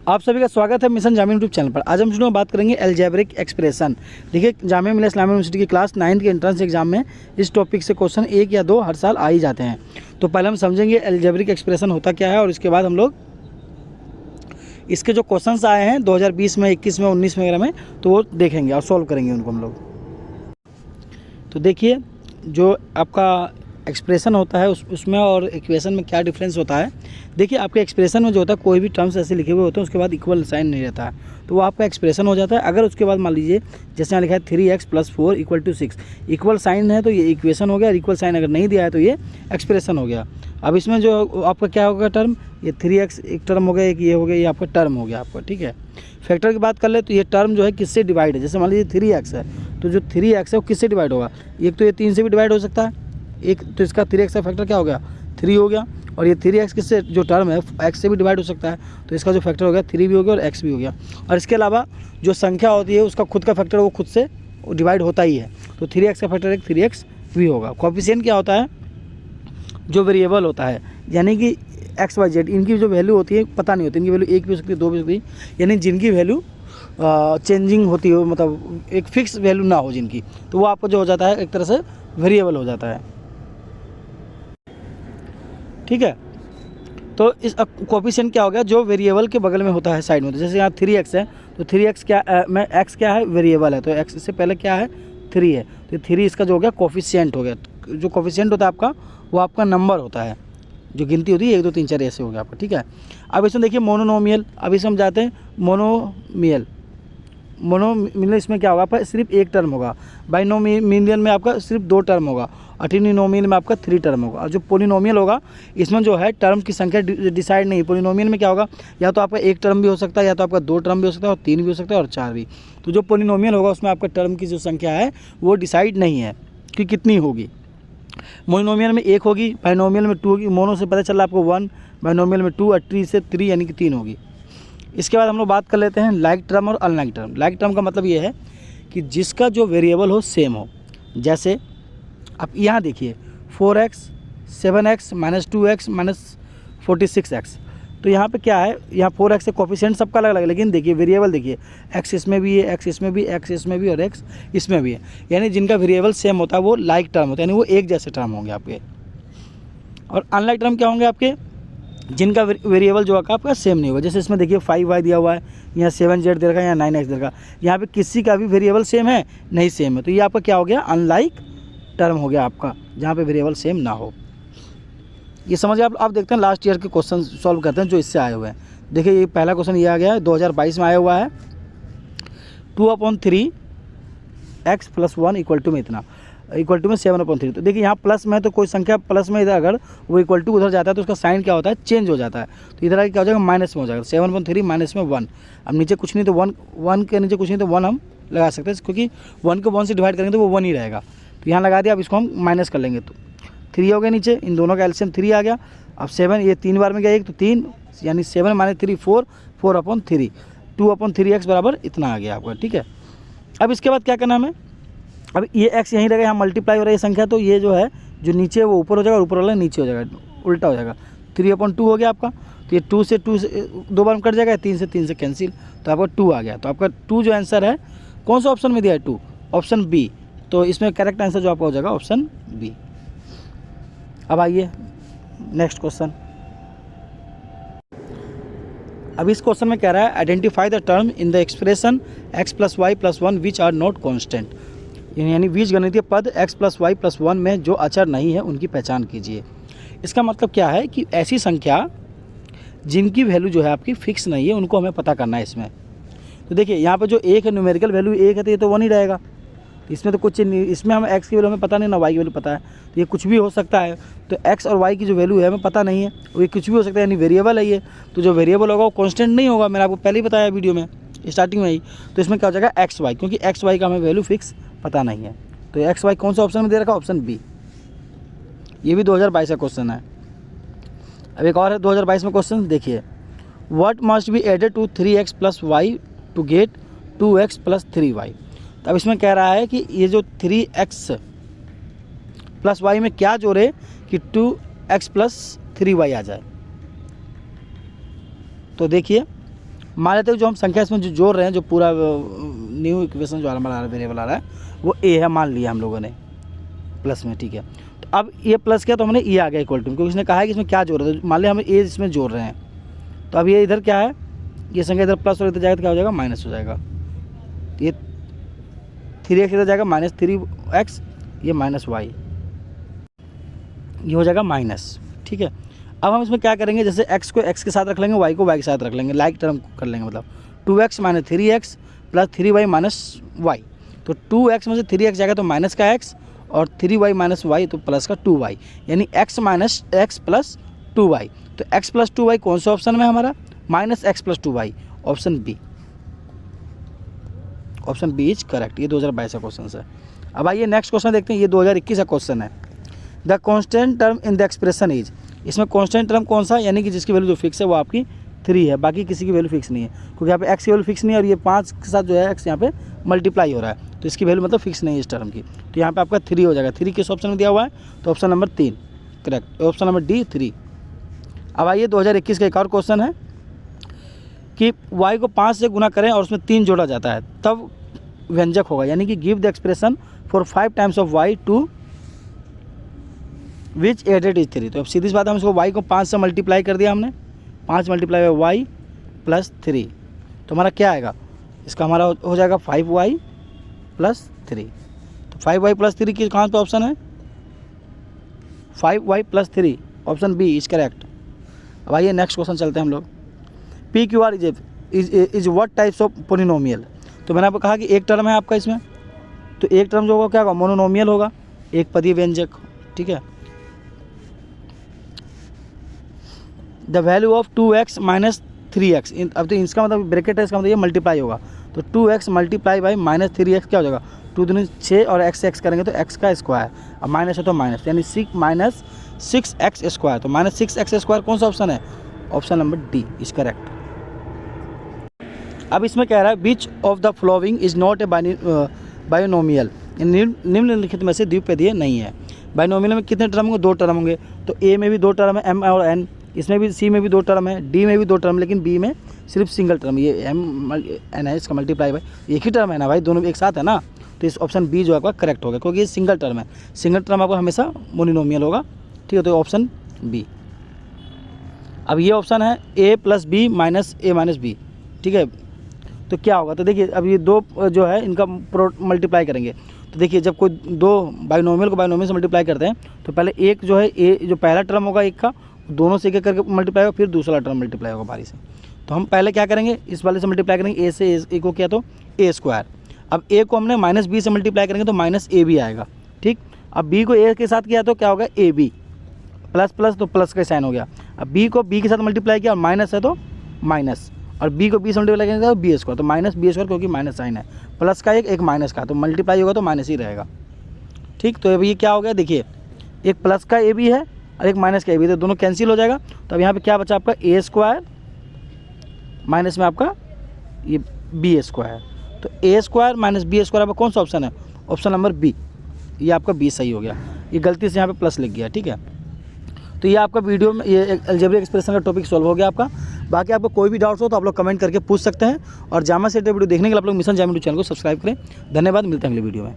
आप सभी का स्वागत है मिशन जामिया यूट्यूब चैनल पर। आज हम शुरू में बात करेंगे अलजेब्रिक एक्सप्रेशन। देखिए, जामिया मिलिया इस्लामिया यूनिवर्सिटी की क्लास 9 के एंट्रेंस एग्जाम में इस टॉपिक से क्वेश्चन 1 या 2 हर साल आ ही जाते हैं। तो पहले हम समझेंगे अलजेब्रिक एक्सप्रेशन होता क्या है और इसके बाद हम लोग इसके जो क्वेश्चंस आए हैं 2020 में, 21 में, 19 में वगैरह में, तो वो देखेंगे और सॉल्व करेंगे उनको हम लोग। तो देखिए, जो आपका एक्सप्रेशन होता है उसमें और इक्वेशन में क्या डिफरेंस होता है। देखिए, आपके एक्सप्रेशन में जो होता है कोई भी टर्म्स ऐसे लिखे हुए होते हैं उसके बाद इक्वल साइन नहीं रहता है, तो वो आपका एक्सप्रेशन हो जाता है। अगर उसके बाद मान लीजिए जैसे यहाँ लिखा है 3x + 4 = 6, इक्वल साइन है तो ये इक्वेशन हो गया, और इक्वल साइन अगर नहीं दिया है तो ये एक्सप्रेशन हो गया। अब इसमें जो आपका क्या होगा टर्म, ये 3x एक टर्म हो गया, एक ये हो गया, ये आपका टर्म हो गया आपका, ठीक है। फैक्टर की बात कर ले तो ये टर्म जो है किससे डिवाइड है। जैसे मान लीजिए 3x है तो जो 3x है वो किससे डिवाइड होगा, एक तो ये 3 से भी डिवाइड हो सकता है, एक तो इसका 3x का फैक्टर क्या हो गया 3 हो गया, और ये 3x किससे जो टर्म है x से भी डिवाइड हो सकता है, तो इसका जो फैक्टर हो गया 3 भी हो गया और x भी हो गया। और इसके अलावा जो संख्या होती है उसका खुद का फैक्टर वो खुद से डिवाइड होता ही है, तो 3x का फैक्टर एक 3x भी होगा। कोएफिशिएंट क्या होता है, जो वेरिएबल होता है, यानी कि x y z इनकी जो वैल्यू होती है पता नहीं होती, इनकी वैल्यू 1 भी हो सकती है, 2 भी हो सकती है, यानी जिनकी वैल्यू चेंजिंग होती हो, मतलब एक फिक्स वैल्यू ना हो जिनकी, तो वो आपको जो हो जाता है एक तरह से वेरिएबल हो जाता है, ठीक है। तो इस कोएफिशिएंट क्या हो गया, जो वेरिएबल के बगल में होता है साइड में। तो जैसे यहाँ 3x है तो 3x क्या में x क्या है, वेरिएबल है, तो x से पहले क्या है 3 है, तो 3 इसका जो हो गया कोएफिशिएंट हो गया। जो कोएफिशिएंट होता है आपका वो आपका नंबर होता है, जो गिनती होती है 1 2 3 4 ऐसे हो गया आपका, ठीक है। अब इसमें देखिए मोनोनोमियल, अब इसमें हम जाते हैं मोनोमियल इसमें क्या होगा आपका सिर्फ एक टर्म होगा। बाइनोमियल में आपका सिर्फ 2 टर्म होगा, और ट्रिनोमियल में आपका 3 टर्म होगा। और जो पोलिनोमियल होगा इसमें जो है टर्म की संख्या डिसाइड नहीं। पोलिनोमियल में क्या होगा, या तो आपका 1 टर्म भी हो सकता है, या तो आपका 2 टर्म भी हो सकता है, और 3 भी हो सकता है, और 4 भी। तो जो पोलिनोमियल होगा उसमें आपका टर्म की जो संख्या है वो डिसाइड नहीं है कि कितनी होगी। मोनोमियल में 1 होगी, बाइनोमियल में 2 होगी। मोनो से पता चला आपको 1, बाइनोमियल में 2, और ट्री से 3 यानी कि 3 होगी। इसके बाद हम लोग बात कर लेते हैं लाइक टर्म और अनलाइक टर्म। लाइक टर्म का मतलब ये है कि जिसका जो वेरिएबल हो सेम हो। जैसे आप यहाँ देखिए 4x, 7x, -2x, -46x, तो यहाँ पे क्या है, यहाँ 4x से कोएफिशिएंट सबका अलग अलग है, लेकिन देखिए वेरिएबल देखिए x इसमें भी है, x इसमें भी, x इसमें भी, और x इसमें भी है। यानी जिनका वेरिएबल सेम होता है वो लाइक टर्म होता है, यानी वो एक जैसे टर्म होंगे आपके। और अनलाइक टर्म क्या होंगे आपके, जिनका वेरिएबल जो आपका सेम नहीं होगा। जैसे इसमें देखिए 5y दिया हुआ है, यहाँ 7z दे रखा है, यहाँ 9x दे रखा है, यहाँ पे किसी का भी वेरिएबल सेम है नहीं, सेम है, तो ये आपका क्या हो गया अनलाइक टर्म हो गया आपका, जहाँ पे वेरिएबल सेम ना हो। ये समझिए आप देखते हैं लास्ट ईयर के क्वेश्चन सॉल्व करते हैं जो इससे आए हुए हैं। देखिए ये पहला क्वेश्चन ये आ गया है 2022 में आया हुआ है, 2/3 x + 1 = में इतना, इक्वल टू में 7/3। तो देखिए यहाँ प्लस में है तो कोई संख्या प्लस में इधर अगर वो इक्वल टू उधर जाता है तो उसका साइन क्या होता है, चेंज हो जाता है। तो इधर आगे क्या हो जाएगा, माइनस में हो जाएगा, 7/3 माइनस में 1। अब नीचे कुछ नहीं तो 1 के नीचे कुछ नहीं तो 1 हम लगा सकते हैं, क्योंकि 1 को 1 से डिवाइड करेंगे तो वो 1 ही रहेगा। तो यहाँ लगा दिया, अब इसको हम माइनस कर लेंगे तो 3 हो गया नीचे, इन दोनों का एलसीएम 3 आ गया। अब 7 ये 3 बार में गया 1 तो 3, यानी 7 - 3 4, 4/3, 2/3x बराबर इतना आ गया आपका, ठीक है। अब इसके बाद क्या करना हमें, अब ये x यहीं रहेगा, यहाँ मल्टीप्लाई हो रही है संख्या, तो ये जो है जो नीचे वो ऊपर हो जाएगा और ऊपर वाला नीचे हो जाएगा, उल्टा हो जाएगा। 3/2 हो गया आपका, तो ये 2 से 2 बार में कट जाएगा, 3 से कैंसिल, तो आपका 2 आ गया। तो आपका 2 जो आंसर है कौन सा ऑप्शन में दिया है, 2 ऑप्शन बी। तो इसमें करेक्ट आंसर जो आपका हो जाएगा ऑप्शन बी। अब आइए नेक्स्ट क्वेश्चन। अब इस क्वेश्चन में कह रहा है identify the term in the expression x + y + 1 which are not constant, यानी बीजगणितीय पद x + y + 1 में जो अचर नहीं है उनकी पहचान कीजिए। इसका मतलब क्या है कि ऐसी संख्या जिनकी वैल्यू जो है आपकी फिक्स नहीं है उनको हमें पता करना है इसमें। तो देखिए यहाँ पे जो 1 है, न्यूमेरिकल वैल्यू 1 है, तो ये तो 1 ही रहेगा, इसमें तो कुछ नहीं, इसमें हमें x की वैल्यू हमें पता नहीं ना y की वैल्यू पता है, तो ये कुछ भी हो सकता है। तो x और y की जो वैल्यू है हमें पता नहीं है, ये कुछ भी हो सकता है, यानी वेरिएबल है ये। तो जो वेरिएबल होगा वो कांस्टेंट नहीं होगा, मैंने आपको पहले ही बताया वीडियो में स्टार्टिंग में ही। तो इसमें क्या हो जाएगा एक्स वाई, क्योंकि एक्स वाई का हमें वैल्यू फिक्स पता नहीं है। तो एक्स वाई कौन सा ऑप्शन में दे रखा, ऑप्शन बी। ये भी 2022 का क्वेश्चन है। अब एक और है 2022 में क्वेश्चन, देखिए what must be added to 3x + y to get 2x + 3y। तो अब इसमें कह रहा है कि ये जो 3x + y में क्या जोड़े कि 2x + 3y आ जाए। तो देखिए मान लेते हैं जो हम संख्या इसमें जो जोड़ रहे हैं, जो पूरा न्यू इक्वेशन जो हमारा वेरिएबल आ रहा है वो ए है, मान लिया हम लोगों ने प्लस में, ठीक है। तो अब ये प्लस किया तो हमने ये आ गया इक्वल टू, क्योंकि उसने कहा है कि इसमें क्या जोड़ रहे हैं, मान लिया हमें ए इसमें जोड़ रहे हैं, तो अब ये इधर क्या है, ये संख्या इधर प्लस और इधर जाएगा तो क्या हो जाएगा, माइनस हो जाएगा। ये 3x इधर जाएगा -3x, ये -y, ये हो जाएगा माइनस, ठीक है। अब हम इसमें क्या करेंगे, जैसे x को x के साथ रख लेंगे, y को y के साथ रख लेंगे, लाइक टर्म कर लेंगे, मतलब 2x - 3x plus 3y - y। तो 2x में से 3x जाएगा तो माइनस का x, और 3y - y तो प्लस का 2y, यानी x - x प्लस 2y। तो x प्लस 2y कौन सा ऑप्शन में हमारा, -x plus 2y, option B. Option B is correct. ये 2022 का क्वेश्चन है। अब आइए नेक्स्ट क्वेश्चन देखते हैं, ये 2021 का क्वेश्चन है। The constant term in the expression is, इसमें कांस्टेंट टर्म कौन सा, यानी कि जिसकी वैल्यू जो फिक्स है वो आपकी 3 है, बाकी किसी की वैल्यू फिक्स नहीं है, क्योंकि यहाँ पे x की वैल्यू फिक्स नहीं है और ये 5 के साथ जो है x यहाँ पे मल्टीप्लाई हो रहा है, तो इसकी वैल्यू मतलब फिक्स नहीं है इस टर्म की। तो यहाँ पे आपका 3 हो जाएगा। 3 किस ऑप्शन में दिया हुआ है, तो option number 3 correct, option number D 3। अब आइए 2021 का एक और क्वेश्चन है कि y को 5 से गुना करें और उसमें 3 जोड़ा जाता है, तब व्यंजक होगा, यानी कि give the expression for 5 times of y to which added is 3। तो अब सीधी सी बात है, हम इसको y को 5 से मल्टीप्लाई कर दिया हमने, 5 मल्टीप्लाई बाई y प्लस 3, तो हमारा क्या आएगा, इसका हमारा हो जाएगा 5y प्लस 3। तो 5y प्लस 3 की कहाँ पे ऑप्शन है, 5y plus 3, option B is correct. अब आइए नेक्स्ट क्वेश्चन चलते हैं हम लोग। P Q R is what types of polynomial. तो मैंने आपको कहा कि एक टर्म है आपका इसमें, तो एक टर्म जो होगा क्या होगा, मोनोनोमियल होगा, एक पदीय व्यंजक, ठीक है। The value of 2x - 3x, अब तो इसका मतलब ब्रैकेट है, इसका मतलब ये मल्टीप्लाई होगा, तो 2x मल्टीप्लाई बाई -3x क्या हो जाएगा, 2 दूनी 6 और x करेंगे तो x का स्क्वायर, अब माइनस है तो माइनस, यानी -6x स्क्वायर। तो -6x स्क्वायर कौन सा ऑप्शन है, option number D is correct. अब इसमें कह रहा है which of the following is not a binomial, निम्नलिखित में से द्विपदीय नहीं है। बायोनोमियल में कितने टर्म होंगे, 2 टर्म होंगे, तो ए में भी 2 टर्म है, m और n, इसमें भी सी में भी 2 टर्म है, डी में भी 2 टर्म, लेकिन बी में सिर्फ सिंगल टर्म, ये m है, इसका मल्टीप्लाई भाई एक ही टर्म है ना भाई, दोनों एक साथ है ना, तो इस ऑप्शन बी जो आपका करेक्ट होगा, क्योंकि ये सिंगल टर्म है, सिंगल टर्म आपका हमेशा मोनोनोमियल होगा, ठीक है, तो ऑप्शन बी। अब ये ऑप्शन है a plus B minus A minus B, ठीक है, तो क्या होगा, तो देखिए अब ये 2 जो है इनका मल्टीप्लाई करेंगे, तो देखिए जब कोई 2 बाइनोमियल को बाइनोमियल से मल्टीप्लाई करते हैं तो पहले एक जो है ए, जो पहला टर्म होगा एक का, दोनों से एक एक करके मल्टीप्लाई होगा, फिर दूसरा टर्म मल्टीप्लाई होगा बारी से। तो हम पहले क्या करेंगे, इस वाले से मल्टीप्लाई करेंगे, ए से ए को किया तो ए स्क्वायर, अब ए को हमने -b से मल्टीप्लाई करेंगे तो -ab आएगा, ठीक। अब b को a के साथ किया तो क्या होगा, ab, प्लस प्लस तो प्लस का साइन हो गया। अब b को b के साथ मल्टीप्लाई किया और माइनस है तो माइनस, और b को b से मल्टीप्लाई करेंगे तो b स्क्वायर, तो -b स्क्वायर, क्योंकि माइनस साइन है, प्लस का एक माइनस का, तो मल्टीप्लाई होगा तो माइनस ही रहेगा, ठीक। तो अब ये क्या हो गया, देखिए एक प्लस का ab है और एक माइनस का ab, तो दोनों कैंसिल हो जाएगा। तो अब यहाँ पे क्या बचा आपका a स्क्वायर माइनस में आपका ये b स्क्वायर, तो a square minus b square आपका कौन सा ऑप्शन है, ऑप्शन नंबर बी, ये आपका बी सही हो गया, ये गलती से यहाँ पे प्लस लिख गया, ठीक है। तो ये आपका वीडियो में ये अलजेब्रिक एक्सप्रेशन का टॉपिक सॉल्व हो गया आपका। बाकी आपको कोई भी डाउट्स हो तो आप लोग कमेंट करके पूछ सकते हैं, और जामा सेट वीडियो देखने के लिए आप लोग मिशन जामा चैनल को सब्सक्राइब करें। धन्यवाद, मिलते हैं अगले वीडियो में।